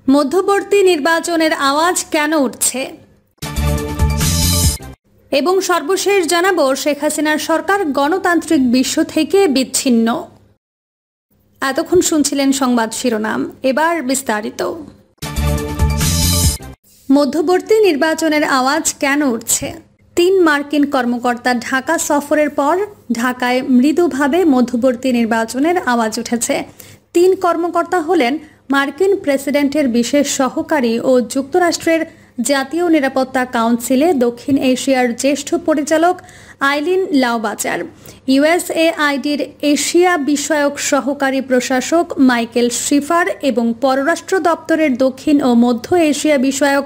মধ্যবর্তী নির্বাচনের আওয়াজ কেন উঠছে এবং সর্বশেষ জানাবো শেখ হাসিনার সরকার গণতান্ত্রিক বিশ্ব থেকে বিচ্ছিন্ন। এতক্ষণ শুনছিলেন সংবাদ শিরোনাম, এবার বিস্তারিত। মধ্যবর্তী নির্বাচনের আওয়াজ কেন উঠছে? ৩ মার্কিন কর্মকর্তা ঢাকা সফরের পর ঢাকায় মৃদুভাবে মধ্যবর্তী নির্বাচনের আওয়াজ উঠেছে। ৩ কর্মকর্তা হলেন মার্কিন প্রেসিডেন্টের বিশেষ সহকারী ও যুক্তরাষ্ট্রের জাতীয় নিরাপত্তা কাউন্সিলে দক্ষিণ এশিয়ার জ্যেষ্ঠ পরিচালক আইলিন লাউবাচার, ইউএসএআইডির এশিয়া বিষয়ক সহকারী প্রশাসক মাইকেল শিফার এবং পররাষ্ট্র দপ্তরের দক্ষিণ ও মধ্য এশিয়া বিষয়ক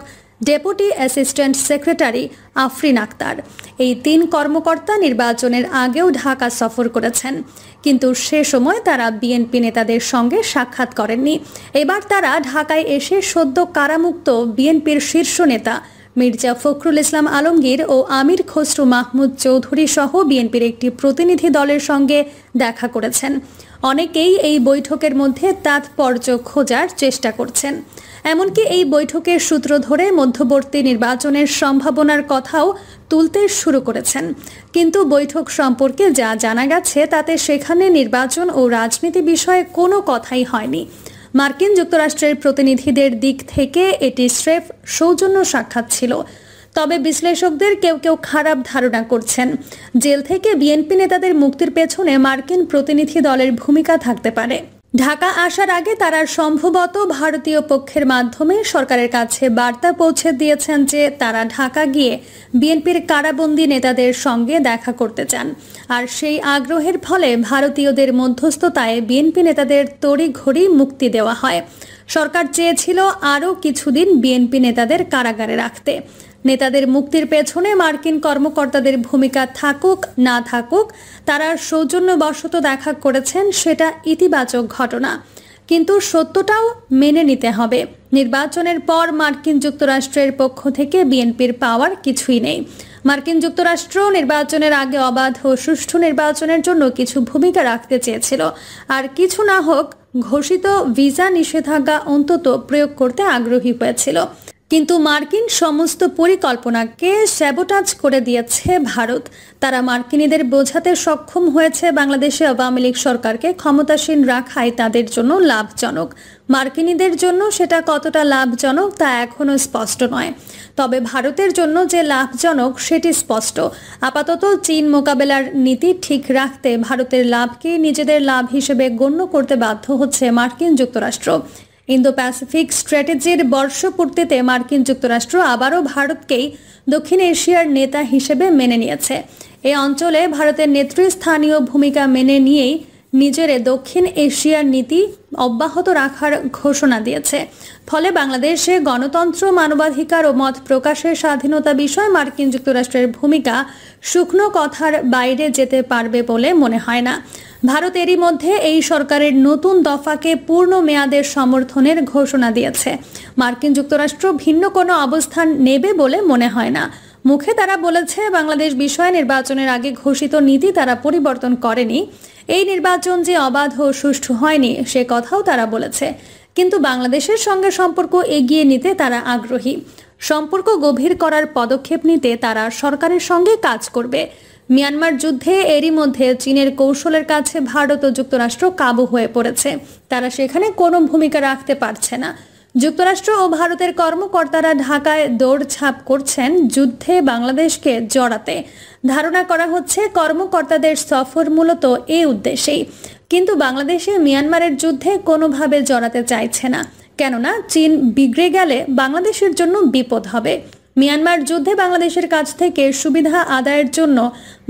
deputy assistant secretary Afrin Akhtar. এই ৩ কর্মকর্তা নির্বাচনের আগেও ঢাকা সফর করেছেন, কিন্তু সে সময় তারা বিএনপি নেতাদের সঙ্গে সাক্ষাৎ করেননি। এবার তারা ঢাকায় এসে সদ্য কারামুক্ত বিএনপির শীর্ষ নেতা মির্জা ফখরুল ইসলাম আলমগীর ও আমির খসরু মাহমুদ চৌধুরী সহ বিএনপির একটি প্রতিনিধি দলের সঙ্গে দেখা করেছেন। অনেকেই এই বৈঠকের মধ্যে তাৎপর্য খোঁজার চেষ্টা করছেন, এমনকি এই বৈঠকের সূত্র ধরে মধ্যবর্তী নির্বাচনের সম্ভাবনার কথাও তুলতে শুরু করেছেন। কিন্তু বৈঠক সম্পর্কে যা জানা গেছে তাতে সেখানে নির্বাচন ও রাজনীতি বিষয়ে কোনো কথাই হয়নি। মার্কিন যুক্তরাষ্ট্রের প্রতিনিধিদের দিক থেকে এটি স্রেফ সৌজন্য সাক্ষাৎ ছিল। তবে বিশ্লেষকদের কেউ কেউ খারাপ ধারণা করছেন, জেল থেকে বিএনপি নেতাদের মুক্তির পেছনে মার্কিন প্রতিনিধি দলের ভূমিকা থাকতে পারে। ঢাকা আসার আগে তারা সম্ভবত ভারতীয় পক্ষের মাধ্যমে সরকারের কাছে বার্তা পৌঁছে দিয়েছেন যে তারা ঢাকা গিয়ে বিএনপির কারাবন্দী নেতাদের সঙ্গে দেখা করতে চান, আর সেই আগ্রহের ফলে ভারতীয়দের মধ্যস্থতায় বিএনপি নেতাদের তড়িঘড়ি মুক্তি দেওয়া হয়। সরকার চেয়েছিল আরও কিছুদিন বিএনপি নেতাদের কারাগারে রাখতে। নেতাদের মুক্তির পেছনে মার্কিন কর্মকর্তাদের ভূমিকা থাকুক না থাকুক, তারা সৌজন্যবশত দেখা করেছেন, সেটা ইতিবাচক ঘটনা। কিন্তু সত্যটাও মেনে নিতে হবে, নির্বাচনের পর মার্কিন যুক্তরাষ্ট্রের পক্ষ থেকে বিএনপির পাওয়ার কিছুই নেই। মার্কিন যুক্তরাষ্ট্র নির্বাচনের আগে অবাধ ও সুষ্ঠু নির্বাচনের জন্য কিছু ভূমিকা রাখতে চেয়েছিল, আর কিছু না হোক ঘোষিত ভিসা নিষেধাজ্ঞা অন্তত প্রয়োগ করতে আগ্রহী হয়েছিল। কিন্তু মার্কিন সমস্ত পরিকল্পনাকে স্যাবোটাজ করে দিয়েছে ভারত। তারা মার্কিনীদের বোঝাতে সক্ষম হয়েছে বাংলাদেশে আওয়ামী লীগ সরকারকে ক্ষমতাসীন রাখাই তাদের জন্য লাভজনক। মার্কিনীদের জন্য সেটা কতটা লাভজনক তা এখনও স্পষ্ট নয়, তবে ভারতের জন্য যে লাভজনক সেটি স্পষ্ট। আপাতত চীন মোকাবেলার নীতি ঠিক রাখতে ভারতের লাভকে নিজেদের লাভ হিসেবে গণ্য করতে বাধ্য হচ্ছে মার্কিন যুক্তরাষ্ট্র। ইন্দো প্যাসিফিক স্ট্র্যাটেজির বর্ষপূর্তিতে মার্কিন যুক্তরাষ্ট্র আবারও ভারতকেই দক্ষিণ এশিয়ার নেতা হিসেবে মেনে নিয়েছে। এই অঞ্চলে ভারতের নেতৃস্থানীয় ভূমিকা মেনে নিয়েই নিজের দক্ষিণ এশিয়ার নীতি অব্যাহত রাখার ঘোষণা দিয়েছে। ফলে বাংলাদেশে গণতন্ত্র, মানবাধিকার ও মত প্রকাশের স্বাধীনতা বিষয়ে মার্কিন যুক্তরাষ্ট্রের ভূমিকা শুকনো কথার বাইরে যেতে পারবে বলে মনে হয় না। ভারত এরই মধ্যে এই সরকারের নতুন দফাকে পূর্ণ মেয়াদের সমর্থনের ঘোষণা দিয়েছে। মার্কিন যুক্তরাষ্ট্র ভিন্ন কোনো অবস্থান নেবে বলে মনে হয় না। মুখে তারা বলেছে বাংলাদেশ বিষয়ে নির্বাচনের আগে ঘোষিত নীতি তারা পরিবর্তন করেনি। এই নির্বাচন যে অবাধ ও সুষ্ঠু হয়নি সে কথাও তারা বলেছে, কিন্তু বাংলাদেশের সঙ্গে সম্পর্ক এগিয়ে নিতে তারা আগ্রহী। সম্পর্ক গভীর করার পদক্ষেপ নিতে তারা সরকারের সঙ্গে কাজ করবে। মিয়ানমার যুদ্ধে এরই মধ্যে চীনের কৌশলের কাছে ভারত ও যুক্তরাষ্ট্র কাবু হয়ে পড়েছে। তারা সেখানে কোনো ভূমিকা রাখতে পারছে না। যুক্তরাষ্ট্র ও ভারতের কর্মকর্তারা ঢাকায় দৌড়ঝাঁপ করছেন যুদ্ধে বাংলাদেশকে জড়াতে। ধারণা করা হচ্ছে কর্মকর্তাদের সফর মূলত এই উদ্দেশ্যেই। কিন্তু বাংলাদেশে মিয়ানমারের যুদ্ধে কোনোভাবে জড়াতে চাইছে না, কেননা চীন বিগড়ে গেলে বাংলাদেশের জন্য বিপদ হবে। মিয়ানমার যুদ্ধে বাংলাদেশের কাছ থেকে সুবিধা আদায়ের জন্য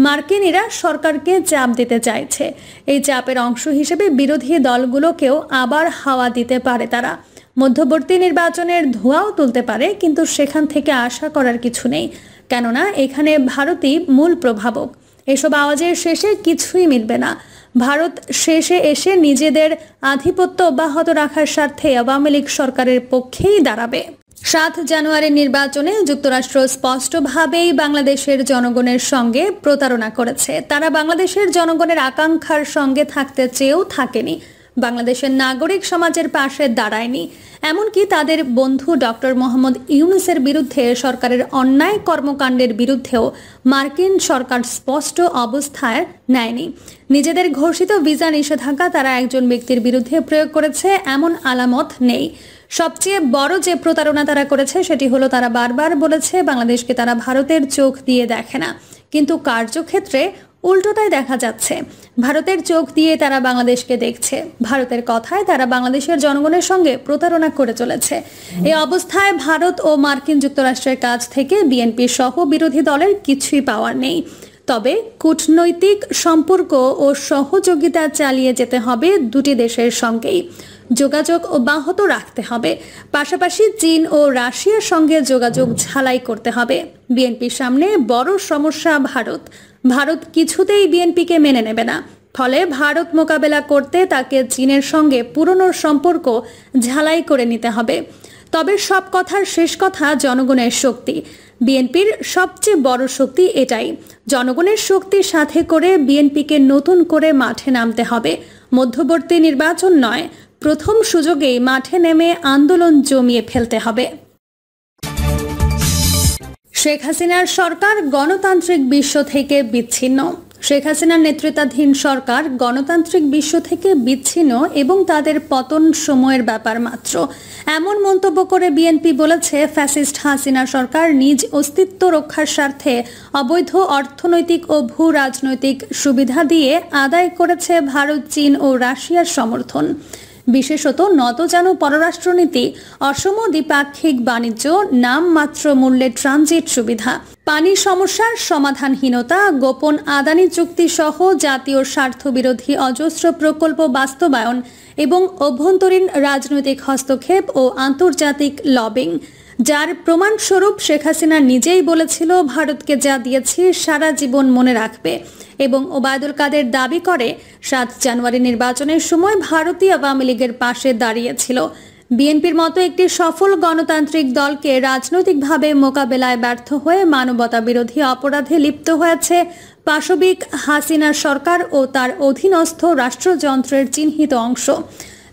মার্কিনীরা সরকারকে চাপ দিতে চাইছে। এই চাপের অংশ হিসেবে বিরোধী দলগুলোকেও আবার হাওয়া দিতে পারে তারা। মধ্যবর্তী নির্বাচনের ধোঁয়াও তুলতে পারে, কিন্তু সেখান থেকে আশা করার কিছু নেই, কেননা এখানে ভারতই মূল প্রভাবক। এসব আওয়াজের শেষে কিছুই মিলবে না। ভারত শেষে এসে নিজেদের আধিপত্য অব্যাহত রাখার স্বার্থে আওয়ামী লীগ সরকারের পক্ষেই দাঁড়াবে। 7 জানুয়ারির নির্বাচনে যুক্তরাষ্ট্র স্পষ্টভাবেই বাংলাদেশের জনগণের সঙ্গে প্রতারণা করেছে। তারা বাংলাদেশের জনগণের আকাঙ্ক্ষার সঙ্গে থাকতে চেয়েও থাকেনি। বাংলাদেশের নাগরিক সমাজের পাশে দাঁড়ায়নি। এমনকি তাদের বন্ধু ডক্টর মোহাম্মদ ইউনূসের বিরুদ্ধে সরকারের অন্যায় কর্মকাণ্ডের বিরুদ্ধেও মার্কিন সরকার স্পষ্ট অবস্থায় নেয়নি। নিজেদের ঘোষিত ভিসা নিষেধাজ্ঞা তারা একজন ব্যক্তির বিরুদ্ধে প্রয়োগ করেছে এমন আলামত নেই। সবচেয়ে বড় যে প্রতারণা তারা করেছে সেটি হলো তারা বারবার বলেছে বাংলাদেশকে তারা ভারতের চোখ দিয়ে দেখে না, কিন্তু কার্যক্ষেত্রে উল্টোটাই দেখা যাচ্ছে। ভারতের চোখ দিয়ে তারা বাংলাদেশকে দেখছে, ভারতের কথায় তারা বাংলাদেশের জনগণের সঙ্গে প্রতারণা করে চলেছে। এই অবস্থায় ভারত ও মার্কিন যুক্তরাষ্ট্রের কাছ থেকে বিএনপি সহ বিরোধী দলের কিছুই পাওয়ার নেই। তবে কূটনৈতিক সম্পর্ক ও সহযোগিতা চালিয়ে যেতে হবে দুটি দেশের সঙ্গেই। যোগাযোগ অব্যাহত রাখতে হবে। পাশাপাশি চীন ও রাশিয়ার সঙ্গে যোগাযোগ ঝালাই করতে হবে। বিএনপির সামনে বড় সমস্যা ভারত কিছুতেই বিএনপিকে মেনে নেবে না। ফলে ভারত মোকাবেলা করতে তাকে চীনের সঙ্গে পুরনো সম্পর্ক ঝালাই করে নিতে হবে। তবে সব কথার শেষ কথা জনগণের শক্তি। বিএনপির সবচেয়ে বড় শক্তি এটাই। জনগণের শক্তির সাথে করে বিএনপিকে নতুন করে মাঠে নামতে হবে। মধ্যবর্তী নির্বাচন নয়, প্রথম সুযোগেই মাঠে নেমে আন্দোলন জমিয়ে ফেলতে হবে। শেখ হাসিনার সরকার গণতান্ত্রিক বিশ্ব থেকে বিচ্ছিন্ন। শেখ হাসিনার নেতৃত্বাধীন সরকার গণতান্ত্রিক বিশ্ব থেকে বিচ্ছিন্ন এবং তাদের পতন সময়ের ব্যাপার মাত্র, এমন মন্তব্য করে বিএনপি বলেছে ফ্যাসিস্ট হাসিনা সরকার নিজ অস্তিত্ব রক্ষার স্বার্থে অবৈধ অর্থনৈতিক ও ভূ রাজনৈতিক সুবিধা দিয়ে আদায় করেছে ভারত, চীন ও রাশিয়ার সমর্থন। বিশেষত নতজানু পররাষ্ট্রনীতি, অসম দ্বিপাক্ষিক বাণিজ্য, নামমাত্র মূল্যে ট্রানজিট সুবিধা, পানি সমস্যার সমাধানহীনতা, গোপন আদানি চুক্তি সহ জাতীয় স্বার্থবিরোধী অজস্র প্রকল্প বাস্তবায়ন এবং অভ্যন্তরীণ রাজনৈতিক হস্তক্ষেপ ও আন্তর্জাতিক লবিং, যার প্রমাণস্বরূপ শেখ হাসিনা নিজেই বলেছিল ভারতকে যা দিয়েছি সারা জীবন মনে রাখবে। এবং ওবায়দুল কাদের দাবি করে 7 জানুয়ারি নির্বাচনের সময় ভারতীয় আওয়ামী লীগের পাশে দাঁড়িয়েছিল। বিএনপির মতো একটি সফল গণতান্ত্রিক দলকে রাজনৈতিকভাবে মোকাবেলায় ব্যর্থ হয়ে মানবতা বিরোধী অপরাধে লিপ্ত হয়েছে পাশবিক হাসিনা সরকার ও তার অধীনস্থ রাষ্ট্রযন্ত্রের চিহ্নিত অংশ।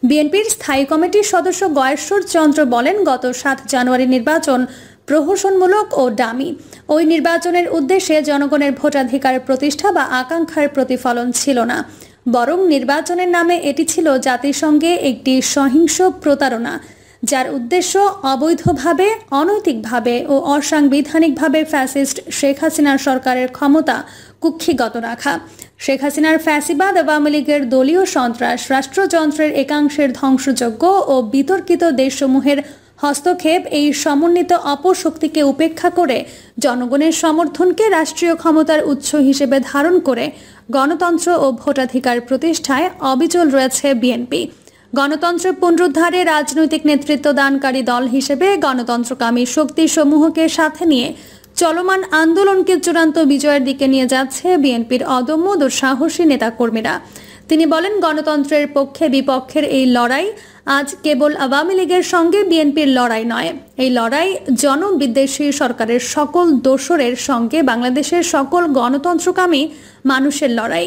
বিএনপির স্থায়ী কমিটির সদস্য গয়েশ্বর চন্দ্র বলেন, গত 7 জানুয়ারি নির্বাচন প্রহসনমূলক ও ডামি। ওই নির্বাচনের উদ্দেশ্যে জনগণের ভোটাধিকার প্রতিষ্ঠা বা আকাঙ্ক্ষার প্রতিফলন ছিল না, বরং নির্বাচনের নামে এটি ছিল জাতিসংঘে একটি সহিংস প্রতারণা, যার উদ্দেশ্য অবৈধভাবে, অনৈতিকভাবে ও অসাংবিধানিকভাবে ফ্যাসিস্ট শেখ হাসিনার সরকারের ক্ষমতা কুক্ষিগত রাখা। শেখ হাসিনার ফ্যাসিবাদ, আওয়ামী লীগের দলীয় সন্ত্রাস, রাষ্ট্রযন্ত্রের একাংশের ধ্বংসযোগ্য ও বিতর্কিত দেশসমূহের হস্তক্ষেপ, এই সমন্বিত অপশক্তিকে উপেক্ষা করে জনগণের সমর্থনকে রাষ্ট্রীয় ক্ষমতার উৎস হিসেবে ধারণ করে গণতন্ত্র ও ভোটাধিকার প্রতিষ্ঠায় অবিচল রয়েছে বিএনপি। গণতন্ত্র পুনরুদ্ধারে রাজনৈতিক নেতৃত্ব দানকারী দল হিসেবে গণতন্ত্রকামী শক্তিসমূহকে সাথে নিয়ে চলমান আন্দোলনকে চূড়ান্ত বিজয়ের দিকে নিয়ে যাচ্ছে বিএনপির অদম্য দুঃসাহসী নেতাকর্মীরা। তিনি বলেন, গণতন্ত্রের পক্ষে বিপক্ষের এই লড়াই আজ কেবল আওয়ামী লীগের সঙ্গে বিএনপির লড়াই নয়, এই লড়াই জনবিদ্বেষী সরকারের সকল দোসরের সঙ্গে বাংলাদেশের সকল গণতন্ত্রকামী মানুষের লড়াই।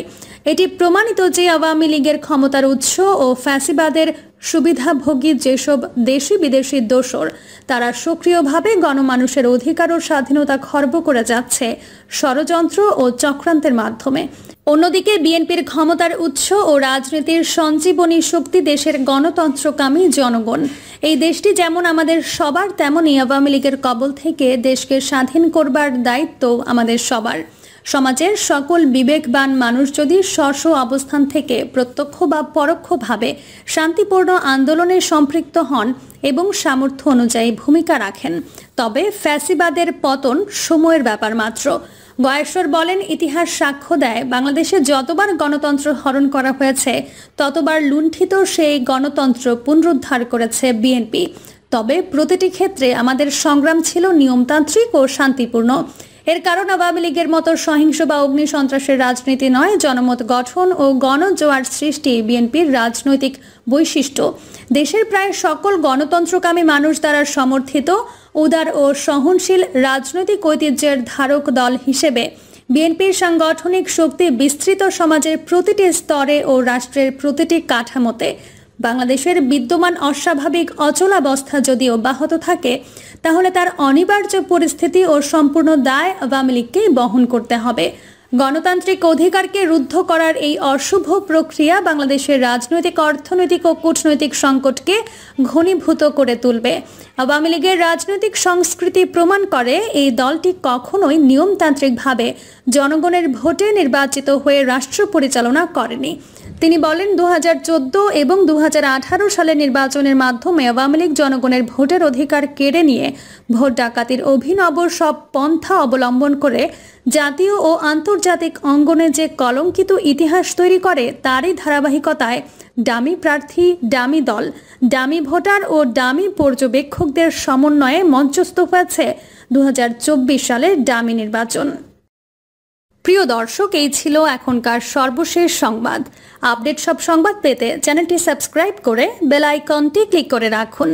এটি প্রমাণিত যে আওয়ামী লীগের ক্ষমতার উৎস ও ফ্যাসিবাদের সুবিধাভোগী যেসব দেশি বিদেশি দোসর, তারা সক্রিয়ভাবে গণমানুষের অধিকার ও স্বাধীনতা খর্ব করে যাচ্ছে ষড়যন্ত্র ও চক্রান্তের মাধ্যমে। অন্যদিকে বিএনপির ক্ষমতার উৎস ও রাজনীতির সঞ্জীবনী শক্তি দেশের গণতন্ত্রকামী জনগণ। এই দেশটি যেমন আমাদের সবার, তেমনই আওয়ামী লীগের কবল থেকে দেশকে স্বাধীন করবার দায়িত্ব আমাদের সবার। সমাজের সকল বিবেকবান মানুষ যদি স্ব অবস্থান থেকে প্রত্যক্ষ বা পরোক্ষভাবে শান্তিপূর্ণ আন্দোলনে সম্পৃক্ত হন এবং সামর্থ্য অনুযায়ী ভূমিকা রাখেন, তবে ফ্যাসিবাদের পতন সময়ের ব্যাপার মাত্র। গয়েশ্বর বলেন, ইতিহাস সাক্ষ্য দেয় বাংলাদেশে যতবার গণতন্ত্র হরণ করা হয়েছে ততবার লুণ্ঠিত সেই গণতন্ত্র পুনরুদ্ধার করেছে বিএনপি। তবে প্রতিটি ক্ষেত্রে আমাদের সংগ্রাম ছিল নিয়মতান্ত্রিক ও শান্তিপূর্ণ। এর কারণ আওয়ামী লীগের মতো সহিংস বা অগ্নি সন্ত্রাসের রাজনীতি নয়, জনমত গঠন ও গণজোয়ার সৃষ্টি বিএনপির রাজনৈতিক বৈশিষ্ট্য। দেশের প্রায় সকল গণতন্ত্রকামী মানুষ দ্বারা সমর্থিত উদার ও সহনশীল রাজনৈতিক ঐতিহ্যের ধারক দল হিসেবে বিএনপির সাংগঠনিক শক্তি বিস্তৃত সমাজের প্রতিটি স্তরে ও রাষ্ট্রের প্রতিটি কাঠামোতে বাংলাদেশের বিদ্যমান অস্বাভাবিক অচলাবস্থা যদি অব্যাহত থাকে তাহলে তার অনিবার্য পরিস্থিতি ও সম্পূর্ণ দায় আওয়ামী লীগকেই বহন করতে হবে। গণতান্ত্রিক অধিকারকে রুদ্ধ করার এই অশুভ প্রক্রিয়া বাংলাদেশের রাজনৈতিক, অর্থনৈতিক ও কূটনৈতিক সংকটকে ঘনীভূত করে তুলবে। আওয়ামী লীগের রাজনৈতিক সংস্কৃতি প্রমাণ করে এই দলটি কখনোই নিয়মতান্ত্রিকভাবে জনগণের ভোটে নির্বাচিত হয়ে রাষ্ট্র পরিচালনা করেনি। তিনি বলেন, 2014 এবং 2018 সালের নির্বাচনের মাধ্যমে আওয়ামী লীগ জনগণের ভোটের অধিকার কেড়ে নিয়ে ভোট ডাকাতির অভিনব সব পন্থা অবলম্বন করে জাতীয় ও আন্তর্জাতিক অঙ্গনে যে কলঙ্কিত ইতিহাস তৈরি করে তারই ধারাবাহিকতায় ডামি প্রার্থী, ডামি দল, ডামি ভোটার ও ডামি পর্যবেক্ষকদের সমন্বয়ে মঞ্চস্থ হয়েছে 2024 সালের ডামি নির্বাচন। প্রিয় দর্শক, এই ছিল এখনকার সর্বশেষ সংবাদ। আপডেট সব সংবাদ পেতে চ্যানেলটি সাবস্ক্রাইব করে বেল আইকনটি ক্লিক করে রাখুন।